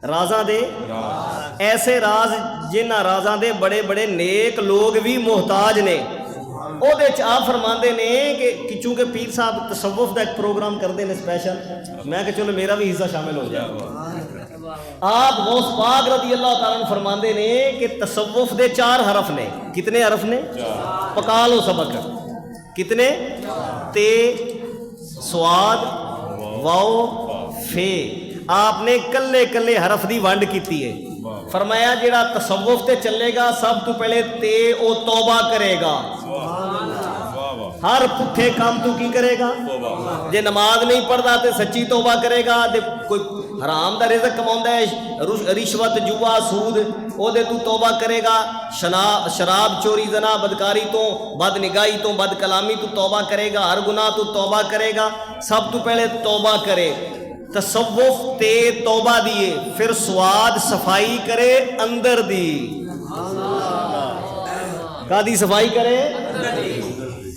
राजा दे ऐसे राज जिन्हां राजा दे बड़े बड़े नेक लोग भी मोहताज ने। ਉਹਦੇ ਚ आप फरमाते ने कि चूँकि पीर साहब तसव्वुफ का एक प्रोग्राम करते हैं स्पेशल, मैं कि चलो मेरा भी हिस्सा शामिल हो जाए। आप गौस पाक रज़ी अल्लाह तआला अन्हु फरमाते ने कि तसव्वुफ दे 4 हरफ ने। कितने हरफ ने? पका लो सबक। कितने? ते, स्वाद, वाओ, फे। आपने कल्ले कल्ले हरफ की वंड की है। फरमाया जिहड़ा तसव्वुफ ते चलेगा सब तो पहले ते ओ तौबा करेगा। हर पुठे काम तू की करेगा? जे नमाज नहीं पढ़ता तो सच्ची तौबा करेगा। जे कोई हराम का रिज़्क कमाता है, रिश्वत, जुआ, सूद, ओदे तू तौबा करेगा। शराब, चोरी, जना, बदकारी तो, बद निगाही तो, बद कलामी तू तौबा करेगा। हर गुनाह तू तौबा करेगा। सब तो पहले तौबा करे। तसव्वुफ ते तौबा दिए, फिर स्वाद सफाई करे अंदर दी। कादी सफाई करे?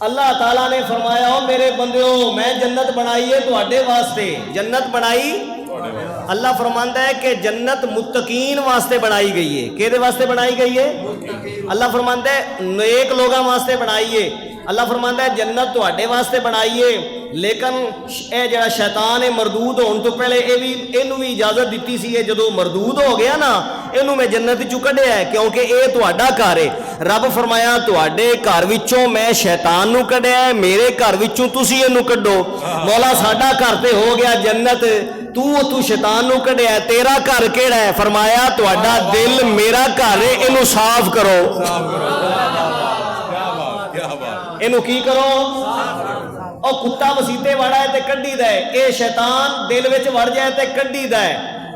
अल्लाह ताला ने फरमाया ओ मेरे बंदियो मैं जन्नत बनाई है तुहाडे वास्ते। जन्नत बनाई, अल्लाह फरमांदा है कि जन्नत मुत्तकीन वास्ते बनाई गई है। केदे वास्ते बनाई गई है? अल्लाह फरमांदा है नेक लोगों वास्ते बनाई है। अल्लाह फरमांदा है जन्नत तुहाडे वास्ते बनाई है, लेकिन यह जिहड़ा शैतान है मरदूद होने तो पहले इनू भी इजाजत दी सी। जो मरदूद हो गया ना, इनू मैं जन्नत चू कढ़िया है, क्योंकि ये तुहाडा घर है। रब फरमाया तुहाडे घर विचों मैं शैतान नू कढ़िया है, मेरे घर विचों तुसी इनू कढ़ो। मौला साडा घर ते हो गया जन्नत, तू शैतान नू कढ़िया है। तेरा घर केड़ा है? फरमाया तुहाडा दिल मेरा घर है, इनू साफ करो। इनू की करो? और कुत्ता मसीते वड़ा है तो कढ़ी दा है, ये शैतान दिल विच वड़ जाए तो कढ़ी दा है।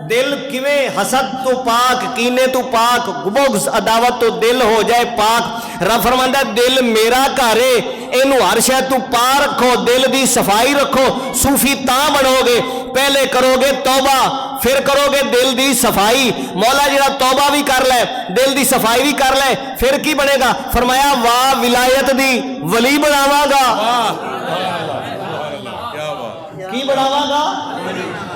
दिल किवें? हसद तो पाक, कीने तो पाक, बुग़्ज़ अदावत तो दिल हो जाए पाक। रब फरमांदा दिल मेरा घर है, इनू हर शै तू पा रखो, दिल की सफाई रखो। सूफी तां बनोगे, पहले करोगे तौबा, फिर करोगे दिल की सफाई। मौला जिहड़ा तौबा भी कर ले, दिल की सफाई भी कर ले, फिर की बनेगा? फरमाया वाह विलायत दी वली बनावांगा। की बनावांगा?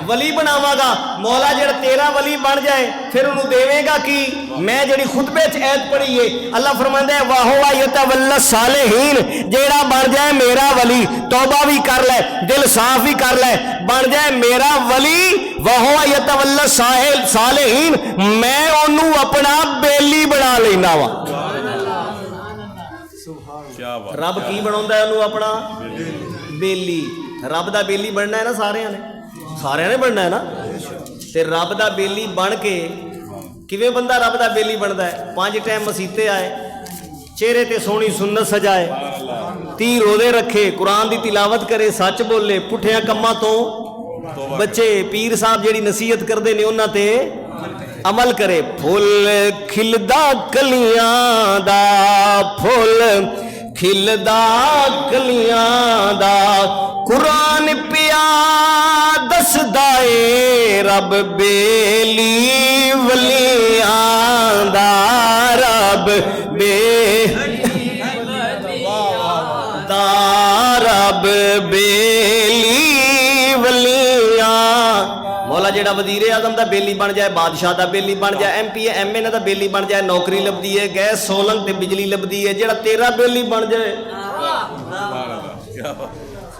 वली बनावांगा। मौला जिहड़ा तेरा वली बन जाए फिर उन्होंने देवेगा कि मैं जिहड़ी खुतबे च ऐत पढ़ी है, अल्लाह फरमांदा है वाहुवा यतवल्ला सालिहीन, जेड़ा बन जाए मेरा वली, तौबा भी कर ले, दिल साफ भी कर ले, बन जाए मेरा वली। वाहुवा यतवल्ला सालिहीन, मैं ओनू अपना बेली बना लेना वा। रब की बनाउंदा है ओनू अपना बेली। रब दा बेली बनना है ना सारिਆਂ ने बनना है ना। ते रब दा बेली बन के किवें बंदा रब दा बेली बनता है? 5 टाइम मसीते आए, चेहरे ते सोहनी सुन्नत सजाए, 30 रोजे रखे, कुरान की तिलावत करे, सच बोले, पुठिया कम्मां तो बच्चे। पीर साहब जिहड़ी नसीहत करते हैं उन्हां ते अमल करे। फुल खिलदा कलियां दा, फुल खिलदा कलियां दा, कुरान पिया दसदा ए रब बेली वलियां दा, रब रब बेली वलियां। मौला जिहड़ा वजीरे आजम दा बेली बन जाए, बादशाह दा बेली बन जाए, MP MN दा बेली बन जाए, नौकरी लभदी है, गैस सोलन ते बिजली लभदी है, जिहड़ा तेरा बेली बन जाए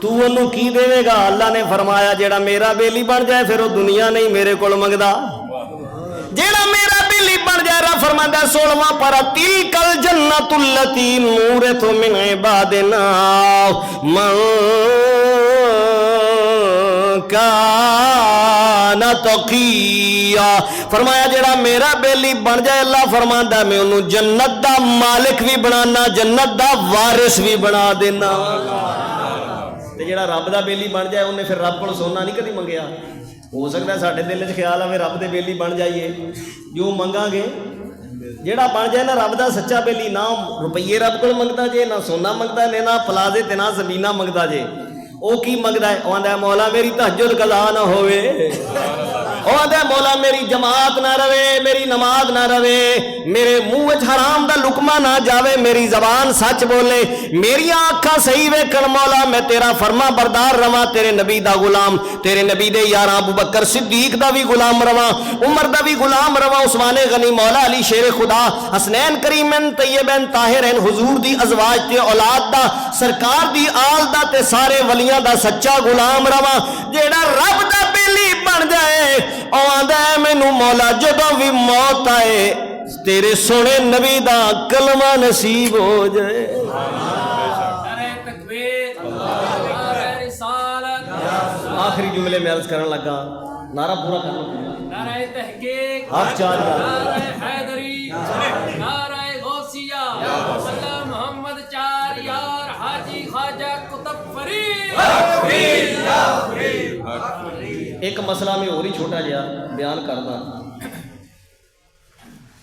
तू उन्होंने की देवेगा? अल्लाह ने फरमाया जेड़ा मेरा बेली बन जाए फिर वो दुनिया नहीं मेरे को मंगदा। जेड़ा मेरा बेली बन जाए, रब फरमांदा 16वां पारा, तिलकल जन्नतुल्लती नूरिथु मिन इबादिना मन काना तकिया। फरमाया जेड़ा मेरा बेली बन जाए, अल्लाह फरमांदा मैं उन्होंने जन्नत दा मालिक भी बनाना, जन्नत दा वारिस भी बना देना। ते जेड़ा रब दा बेली बन जाए उन्हें फिर रब को सोना नहीं कभी मंगया। हो सकता है साढ़े दिल च ख्याल आवे रब दे बेली बन जाइए, जो मंगांगे। जेड़ा बन जाए ना रब दा सच्चा बेली, ना रुपये रब को मंगता जे, ना सोना मंगता ने, ना प्लाजे ते ना जमीना मंगता जे। ਉਹ ਕੀ ਮੰਗਦਾ ਹੈ? ਉਹ ਆਂਦਾ ਮੌਲਾ ਮੇਰੀ ਤਹज्जुद ਕਜ਼ਾ ਨਾ ਹੋਵੇ, ਉਹ ਆਂਦਾ ਮੌਲਾ ਮੇਰੀ ਜਮਾਤ ਨਾ ਰਵੇ, मेरी नमाज ना रवे, मेरे मुंह विच हराम दा लुकमा ना जावे, मेरी जबान सच बोले, मेरी आंखां सही वेखण मौला, मैं तेरा फरमा बरदार रवां, तेरे नबी दा गुलाम, तेरे नबी दे यार अबू बकर सिद्दीक दा भी गुलाम रवां, उमर दा भी गुलाम रवां, उस्मान गनी, मौला अली शेर खुदा, हसनैन करीमन तैयबन ताहिरन, हुजूर दी अज़वाज ते औलाद दा, सरकार दी आल दा ते सारे वलियां दा सच्चा गुलाम रवां, जेड़ा रब दा बेली बन जाए। ओ आंदा है मैनू मौला जदों भी मौत आए तेरे सोने नबी दा कलमा नसीब हो जाए। आखिरी जुमले में अर्ज करने लगा, नारा पूरा कर लो। नारे तहकीक, हक चार, नारे हैदरी, नारे गौसिया, अल्लाह मोहम्मद चार यार, हाजी ख्वाजा कुतुब फरीद। एक मसला में और ही छोटा जिहा बयान करना।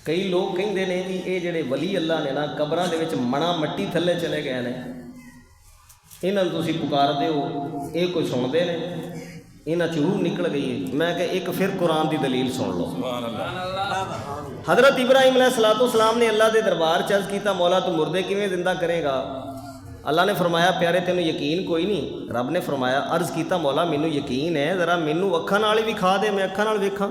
कई लोग कहते हैं जी ये जेडे वली अल्लाह ने ना कबरां दे विच मणा मट्टी थल्ले चले गए ने, इन्हां नूं तुसीं पुकारदे हो, ये कोई सुनते ने, इन्हां च रूह निकल गई है। मैं कहा एक फिर कुरान की दलील सुन लो। हज़रत इब्राहीम अलैहिस्सलाम ने अल्लाह के दरबार च अर्ज़ कीता, मौला तू मुर्दे किवें जिंदा करेगा? अल्लाह ने फरमाया प्यारे तेनों यकीन कोई नहीं? रब ने फरमाया अर्ज़ कीता मौला मैनू यकीन है, जरा मैनू अखां नाल ही विखा दे, मैं अखां नाल वेखां।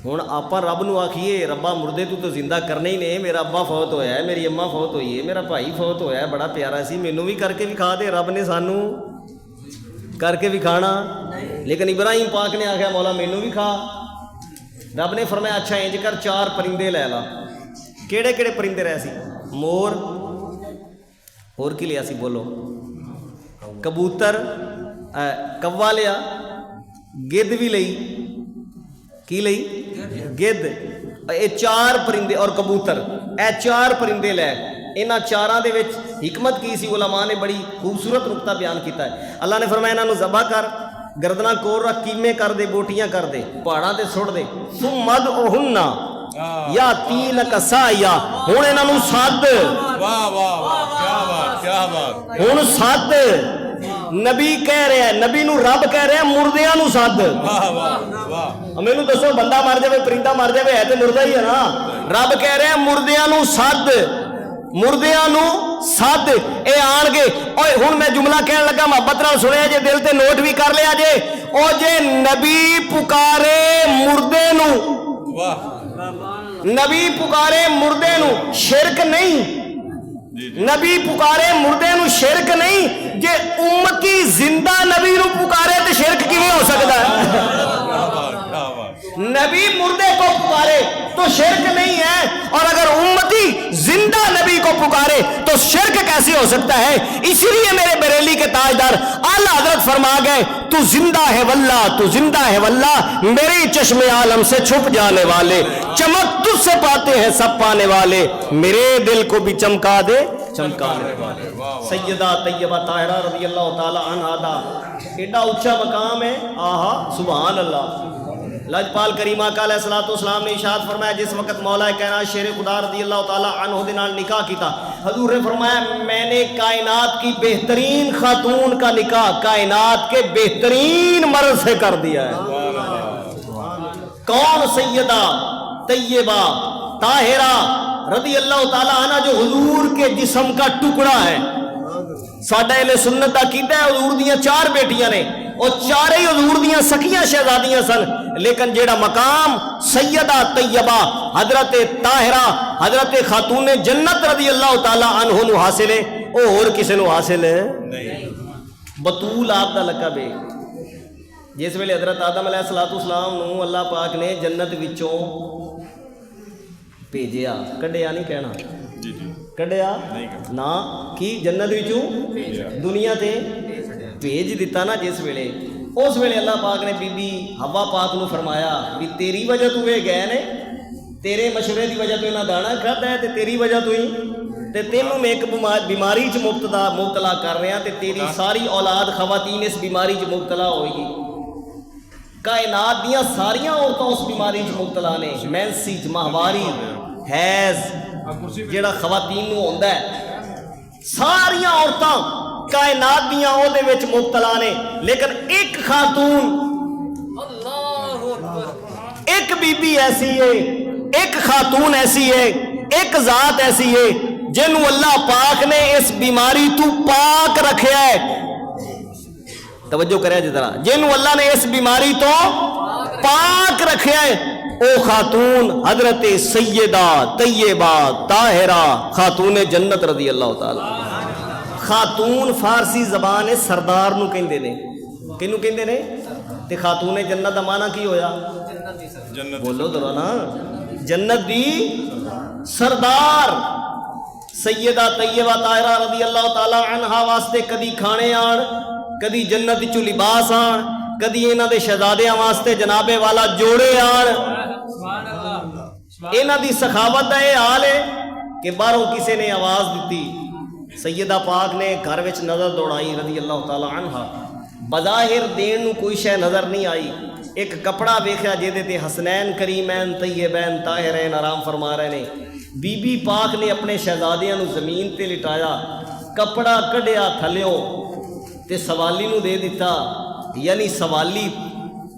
हुण आपां रब नूं आखीए रब्बा मुर्दे तू तो जिंदा करने ही ने, मेरा अब्बा फौत होया है, मेरी अम्मा फौत हुई है, मेरा भाई फौत होया है, बड़ा प्यारा सी, मैनू भी करके विखा दे। रब ने सानू करके विखाना, लेकिन इब्राहीम पाक ने आख्या मौला मैनू विखा। रब ने फरमाया अच्छा इंज कर, चार परिंदे लै ला। केड़े केड़े परिंदे रहे सी? मोर, होर की लिया सी बोलो? कबूतर, कव्वा लिया, गिद्ध भी लई, की लई? गिद्ध। ये चार परिंदे और कबूतर, ए चार परिंदे लै। इन्हां चारां दे विच हिकमत की सी? उलमा ने बड़ी खूबसूरत नुकता बयान किया है। अल्लाह ने फरमाया इन्हां नूं ज़बा कर, गर्दना कोर रख, कीमे कर दे, बोटियां कर दे, पहाड़ां ते सुट दे। सुमद उहुन्ना या तीन कसाया, हुण इन्हां नूं सद। वाह वाह वाह, क्या बात क्या बात। हुण सद, नबी कह रहा है, नबी नूं रब कह रहा है मुर्दियां नूं सद। वाह वाह वाह। मैनू दसो बंदा मर जाए, परिंदा मर जाए, है तो मुर्दा ही है ना। रब कह रहा है मुर्दियां नूं सद, मुर्दियां नूं सद, ये आणगे। ओए हुण मैं जुमला कहन लगा, मुहब्बत नाल सुनिया जे, दिल ते नोट भी कर लिया जे। ओ जे नबी पुकारे मुर्दे नूं, वाह, नबी पुकारे मुर्दे नूं, शिरक नहीं। नबी पुकारे मुर्दे नूं, शिरक नहीं। जे उम्मती जिंदा नबी नूं पुकारे तो शिरक किवें हो सकता है? नबी मुर्दे को पुकारे तो शिरक नहीं है, और अगर उम्मती जिंदा नबी को पुकारे तो शिरक कैसे हो सकता है? इसीलिए मेरे बरेली के ताजदार आला हजरत फरमा गए, तू जिंदा है वल्ला, तू जिंदा है वल्ला, मेरे चश्मे आलम से छुप जाने वाले, चमक तुझसे पाते हैं सब पाने वाले, मेरे दिल को भी चमका दे चमकाने वाले। सैयदा तैयबा ताहिरा रज़ी अल्लाह ताला अन्हा दा एडा ऊंचा मकाम है, आहा सुभान अल्लाह। लजपाल करीम आका अलैहिस्सलाम ने इरशाद फरमाया, जिस वक्त मौला कायनात शेर खुदा रज़ी अल्लाह ताला अन्हु दे नाल निकाह कीता, हजूर ने फरमाया मैंने कायनात की बेहतरीन खातून का निकाह कायनात के बेहतरीन मर्द से कर दिया है। कौन? सैयदा तैयबा ताहिरा रज़ी अल्लाह ताला अन्हा, जो हुजूर के जिस्म का टुकड़ा है। साडा अहले सुन्नत दा कीदा है, हुजूर दियां चार बेटियां ने, और चारे ही हुजूर दियां सखियां शहजादियां सन, लेकिन जेड़ा मकाम सैयदा तैयबा हजरत ताहिरा हजरत खातून जन्नत रज़ी अल्लाह ताला अन्हु नूं हासिल है, वो होर किसी नूं हासिल नहीं। बतूल आप दा लकब है। जिस वेले हजरत आदम अलैहिस्सलाम नूं अल्लाह पाक ने जन्नत विचों भेजिया, कढ़िया नहीं कहना, कढ़िया ना, कि जन्नत विचों दुनिया ते भेज दिता ना, जिस वेले उस वेले अल्लाह पाक ने बीबी हवा पाक नूं फरमाया भी तेरी वजह तू ये गए ने, तेरे मशवरे की वजह तो इन्हें दाना खादा है, तो तेरी वजह तो ही ते तेनों मैं एक बीमारी च मुबतला कर रहा, तो तेरी सारी औलाद खवातीन इस बीमारी च मुबतला होएगी। कायनात दियां सारियां औरतां उस बीमारी च मुबतला ने, मैंसी माहवारी हैज जेड़ा खवातीन नूं होंदा है, सारियां औरतां कायनात दियां ओहदे विच मुब्तला ने, लेकिन एक खातून, एक बीबी ऐसी है, एक खातून ऐसी है, एक जात ऐसी है जिन्हों अल्लाह पाक ने इस बीमारी तू पाक रखा है। तवज्जो करे जरा, जिन्हों अल्लाह ने इस बीमारी तो पाक रखा है, ओ खातून हजरत सैयदा तैयबा ताहिरा खातून जन्नत रजी अल्लाह ताला। खातून फारसी जबान है सरदार नू कहंदे ने, किनू कहंदे ने? ते खातून जन्नत दा माना की होया? बोलो जरा ना, जन्नत दी सरदार सैयदा तैयबा ताहिरा रजी अल्लाह ताला अन्हा वास्ते कदी खाने आन, कदी जन्नत चू लिबास आन, कदी इन्हां दे शहजादियां वास्ते जनाबे वाला जोड़े आन। इन्हां दी सखावत दा यह हाल है कि बाहरों किसी ने आवाज दी, सैयदा पाक ने घर विच नजर दौड़ाई रजी अल्लाह ताला अन्हा, बज़ाहिर देन नू कोई शै नजर नहीं आई। एक कपड़ा वेख्या जिहदे ते हसनैन करीमैन तैयबैन ताहिरैन आराम फरमा रहे ने। बीबी पाक ने अपने शहजादियां नू जमीन ते लिटाया, कपड़ा कढ़िया थल्लियों ते सवाली नू दे दिता, यानी सवाली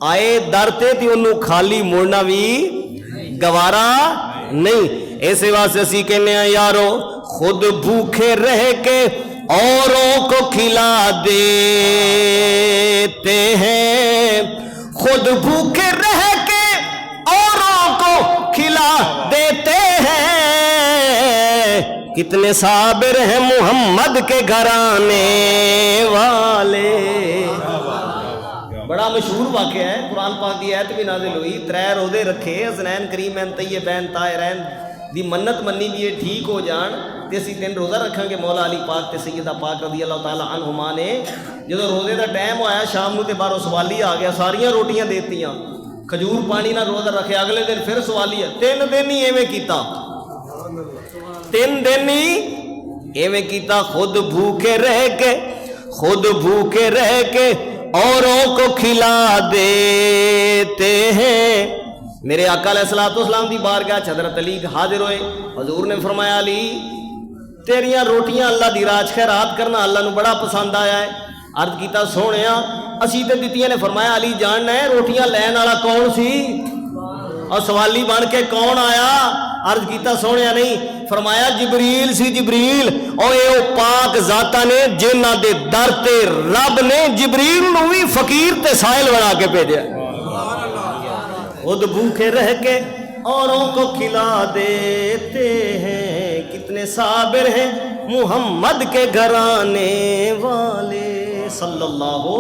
आए दर ते उन्होंने खाली मुड़ना भी गवारा नहीं। इस वास्ते असी कहने यारो, खुद भूखे रह के औरों को खिला देते हैं, खुद भूखे रह के औरों को खिला देते हैं, कितने साबिर हैं मोहम्मद के घराने वाले। बड़ा मशहूर वाक़या है, कुरान पाक की आयत भी नाज़िल हुई, 3 रोज़े रखे, हसनैन करीमैन तैयबैन ताहिरैन दी मन्नत मन्नी भी ये ठीक हो जान ते असीं 3 रोज़ा रखांगे। मौला अली पाक ते सैयदा पाक रज़ी अल्लाह ताला अन्हुमा ने जो रोज़े का टाइम होया शाम नूं ते बाहरों सवाली आ गया, सारियां रोटियां देतियां, खजूर पानी ना रोज़ा रखे। अगले दिन फिर सवाली है, 3 दिन ही इवें कीता, 3 दिन ही इवें कीता। खुद भूखे रह के औरों को खिला देते हैं। मेरे आका अलैहिस्सलाम दी बारगाह हज़रत अली हाजिर होए, हजूर ने फरमाया अली तेरियां रोटियां अल्लाह दी राज खैरात करना अल्लाह नू बड़ा पसंद आया है। अर्ज किया सोहणिया असी ते दित्तियां ने। फरमाया अली जानना है रोटियां लैन वाला कौन सी और सवाली बन के कौन आया? अर्ज किया सोहणिया नहीं, फरमाया जिबरील सी, जिबरील और ये पाक जाता ने जिन्हां दे दर ते रब ने जिबरील नू भी फकीर ते साहिल बना के भेजा। खुद भूखे रह के औरों को खिला देते हैं, कितने साबिर हैं मोहम्मद के घराने वाले सल्लल्लाहु